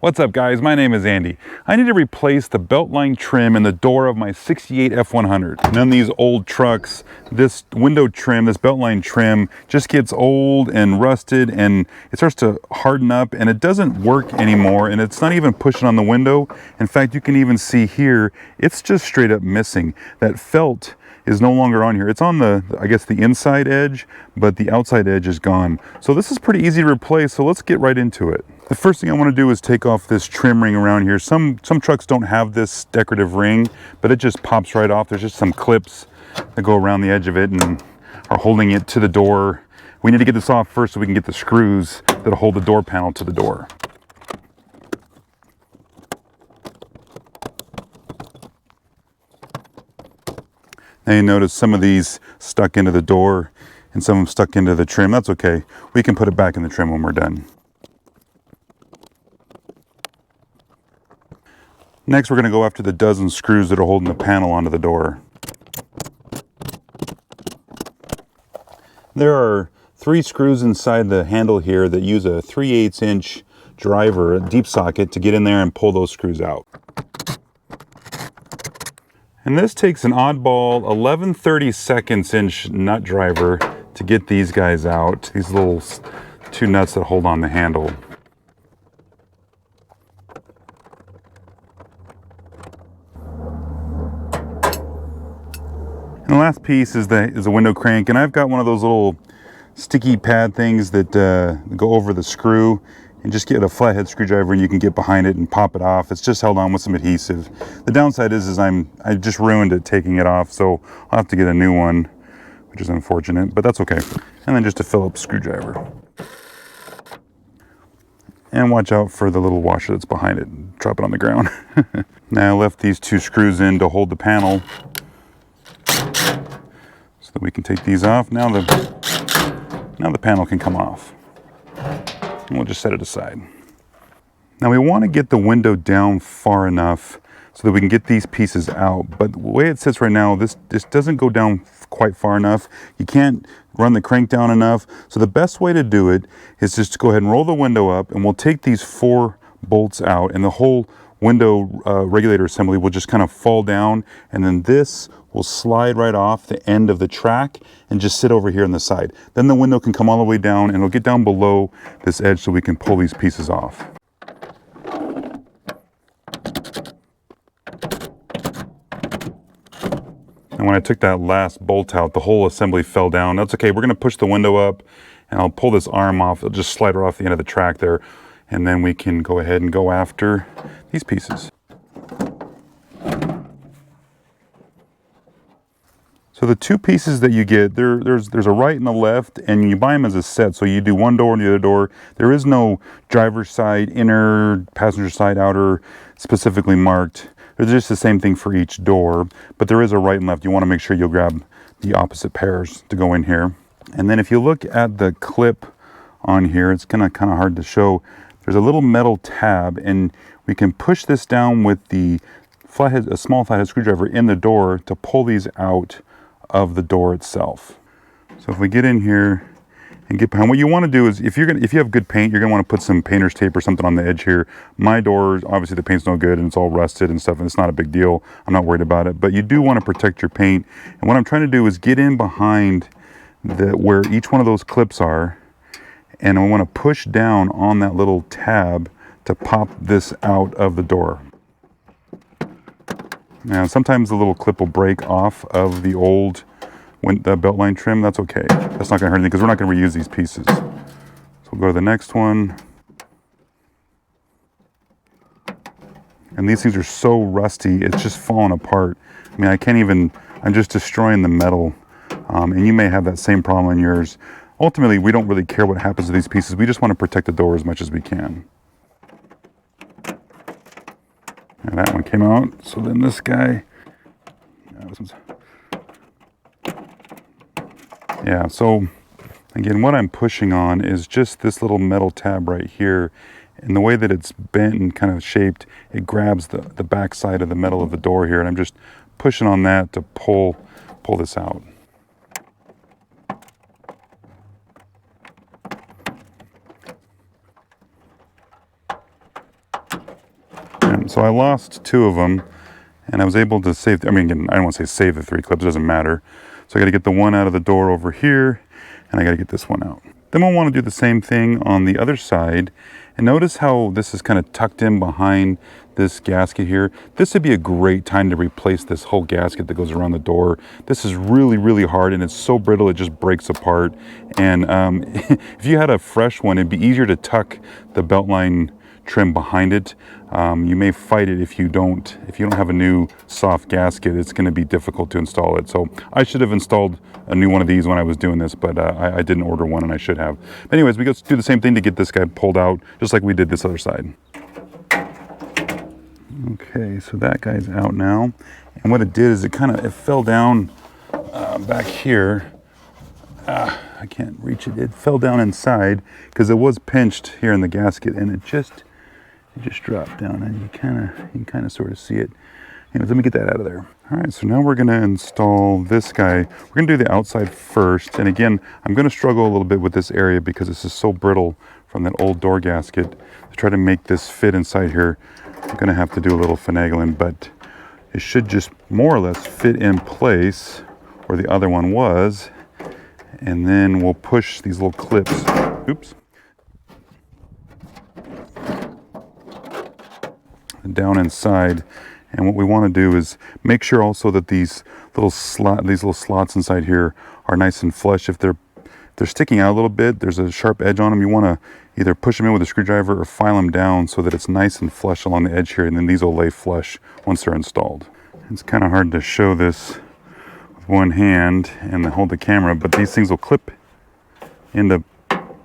What's up guys, my name is Andy. I need to replace the Beltline trim in the door of my 68 F100. And on these old trucks, this window trim, this Beltline trim just gets old and rusted and it starts to harden up and it doesn't work anymore and it's not even pushing on the window. In fact, you can even see here, it's just straight up missing. That felt is no longer on here. It's on the, I guess the inside edge, but the outside edge is gone. So this is pretty easy to replace, so let's get right into it. The first thing I want to do is take off this trim ring around here. Some trucks don't have this decorative ring, but it just pops right off. There's just some clips that go around the edge of it and are holding it to the door. We need to get this off first so we can get the screws that'll hold the door panel to the door. Now you notice some of these stuck into the door and some of them stuck into the trim. That's okay. We can put it back in the trim when we're done. Next, we're going to go after the dozen screws that are holding the panel onto the door. There are 3 screws inside the handle here that use a 3/8 inch driver, a deep socket, to get in there and pull those screws out. And this takes an oddball 11/32 inch nut driver to get these guys out, these little 2 nuts that hold on the handle. And the last piece is the window crank, and I've got one of those little sticky pad things that go over the screw, and just get a flathead screwdriver and you can get behind it and pop it off. It's just held on with some adhesive. The downside is I just ruined it taking it off, so I'll have to get a new one, which is unfortunate, but that's okay. And then just a Phillips screwdriver. And watch out for the little washer that's behind it. Drop it on the ground. Now I left these 2 screws in to hold the panel, so that we can take these off. Now the panel can come off. And we'll just set it aside. Now we want to get the window down far enough so that we can get these pieces out. But the way it sits right now, this doesn't go down quite far enough. You can't run the crank down enough. So the best way to do it is just to go ahead and roll the window up, and we'll take these 4 bolts out, and the whole window regulator assembly will just kind of fall down, and then this will slide right off the end of the track and just sit over here on the side. Then the window can come all the way down and it'll get down below this edge so we can pull these pieces off. And when I took that last bolt out, the whole assembly fell down. That's okay, we're gonna push the window up and I'll pull this arm off. It'll just slide right off the end of the track there. And then we can go ahead and go after these pieces. So the 2 pieces that you get, there's a right and a left, and you buy them as a set. So you do one door and the other door. There is no driver's side, inner, passenger side, outer, specifically marked. It's just the same thing for each door, but there is a right and left. You want to make sure you'll grab the opposite pairs to go in here. And then if you look at the clip on here, it's kind of hard to show. There's a little metal tab, and we can push this down with the flathead, a small flathead screwdriver in the door to pull these out of the door itself. So if we get in here and get behind, what you want to do is if you have good paint, you're going to want to put some painter's tape or something on the edge here. My door, obviously the paint's no good and it's all rusted and stuff, and it's not a big deal. I'm not worried about it, but you do want to protect your paint. And what I'm trying to do is get in behind where each one of those clips are, and I want to push down on that little tab to pop this out of the door. Now sometimes the little clip will break off of the old Beltline trim. That's okay. That's not going to hurt anything because we're not going to reuse these pieces. So we'll go to the next one. And these things are so rusty, it's just falling apart. I mean, I'm just destroying the metal. And you may have that same problem in yours. Ultimately, we don't really care what happens to these pieces. We just want to protect the door as much as we can. And that one came out. So then this guy, yeah, so again, what I'm pushing on is just this little metal tab right here. And the way that it's bent and kind of shaped, it grabs the back side of the metal of the door here. And I'm just pushing on that to pull this out. So I lost 2 of them, and I was able to save, I mean, I don't want to say save the 3 clips, it doesn't matter. So I got to get the one out of the door over here, and I got to get this one out. Then we'll want to do the same thing on the other side. And notice how this is kind of tucked in behind this gasket here. This would be a great time to replace this whole gasket that goes around the door. This is really, really hard, and it's so brittle it just breaks apart. And if you had a fresh one, it'd be easier to tuck the Beltline trim behind it. You may fight it if you don't have a new soft gasket. It's going to be difficult to install it. So I should have installed a new one of these when I was doing this, but I didn't order one, and I should have. But anyways, we go do the same thing to get this guy pulled out, just like we did this other side. Okay, so that guy's out now, and what it did is it fell down back here. I can't reach it. It fell down inside because it was pinched here in the gasket, and it just dropped down, and you can kind of sort of see it. Anyways, let me get that out of there. All right, so now we're going to install this guy. We're going to do the outside first, and again, I'm going to struggle a little bit with this area because this is so brittle from that old door gasket. To try to make this fit inside here, I'm going to have to do a little finagling, but it should just more or less fit in place where the other one was, and then we'll push these little clips. Oops. Down inside, and what we want to do is make sure also that these little slots inside here are nice and flush. If they're sticking out a little bit, there's a sharp edge on them, you want to either push them in with a screwdriver or file them down so that it's nice and flush along the edge here, and then these will lay flush once they're installed. It's kind of hard to show this with one hand and hold the camera, but these things will clip into,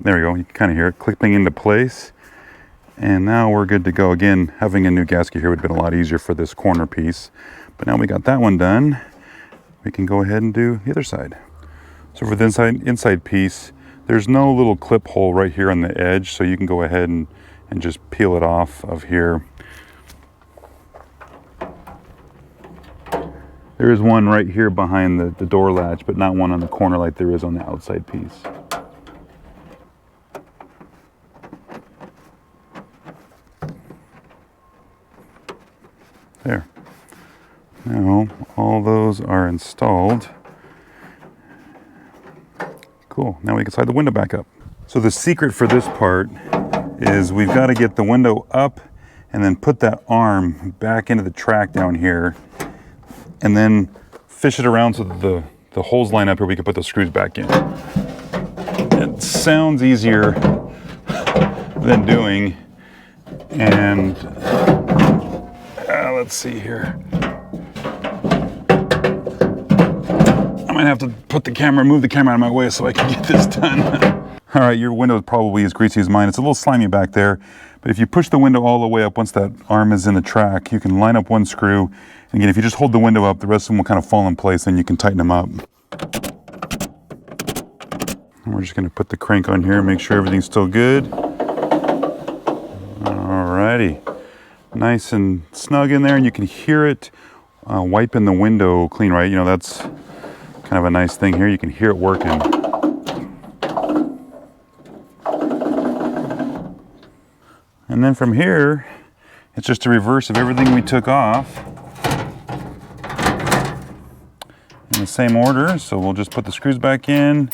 there we go, you can kind of hear it clipping into place. And now we're good to go. Again, having a new gasket here would have been a lot easier for this corner piece. But now we got that one done, we can go ahead and do the other side. So for the inside piece, there's no little clip hole right here on the edge, so you can go ahead and just peel it off of here. There is one right here behind the door latch, but not one on the corner like there is on the outside piece. There. Now all those are installed. Cool. Now we can slide the window back up. So the secret for this part is we've got to get the window up and then put that arm back into the track down here, and then fish it around so that the holes line up here. We can put the screws back in. It sounds easier than doing, and let's see here. I might have to move the camera out of my way so I can get this done. All right, your window is probably as greasy as mine. It's a little slimy back there, but if you push the window all the way up, once that arm is in the track, you can line up one screw. And again, if you just hold the window up, the rest of them will kind of fall in place, and you can tighten them up. And we're just gonna put the crank on here, make sure everything's still good. All righty. Nice and snug in there, and you can hear it wiping the window clean, right? You know, that's kind of a nice thing here. You can hear it working. And then from here, it's just a reverse of everything we took off in the same order. So we'll just put the screws back in.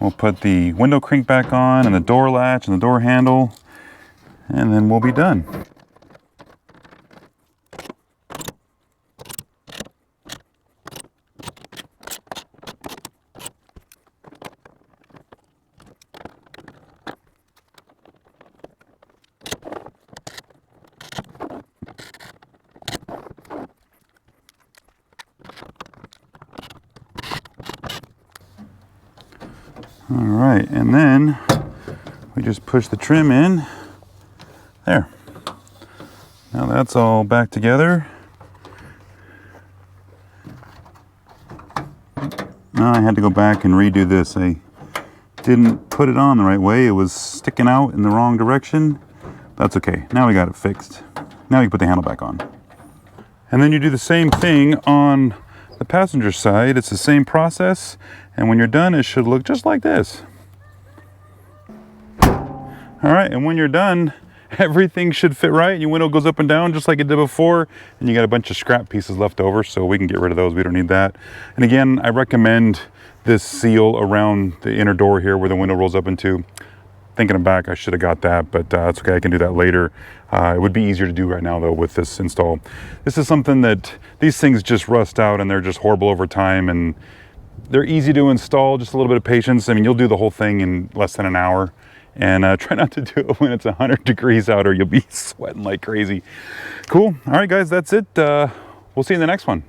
We'll put the window crank back on, and the door latch and the door handle, and then we'll be done. All right, and then we just push the trim in. There. Now that's all back together. Now I had to go back and redo this. I didn't put it on the right way. It was sticking out in the wrong direction. That's okay. Now we got it fixed. Now you can put the handle back on. And then you do the same thing on the passenger side. It's the same process, and when you're done, it should look just like this. All right, and when you're done, everything should fit right. Your window goes up and down just like it did before, and you got a bunch of scrap pieces left over, so we can get rid of those. We don't need that. And again, I recommend this seal around the inner door here where the window rolls up into. Thinking back, I should have got that, but it's okay, I can do that later. It would be easier to do right now though with this install. This is something that, these things just rust out and they're just horrible over time, and they're easy to install, just a little bit of patience. I mean, you'll do the whole thing in less than an hour, and try not to do it when it's 100 degrees out or you'll be sweating like crazy. Cool, all right guys, that's it. We'll see you in the next one.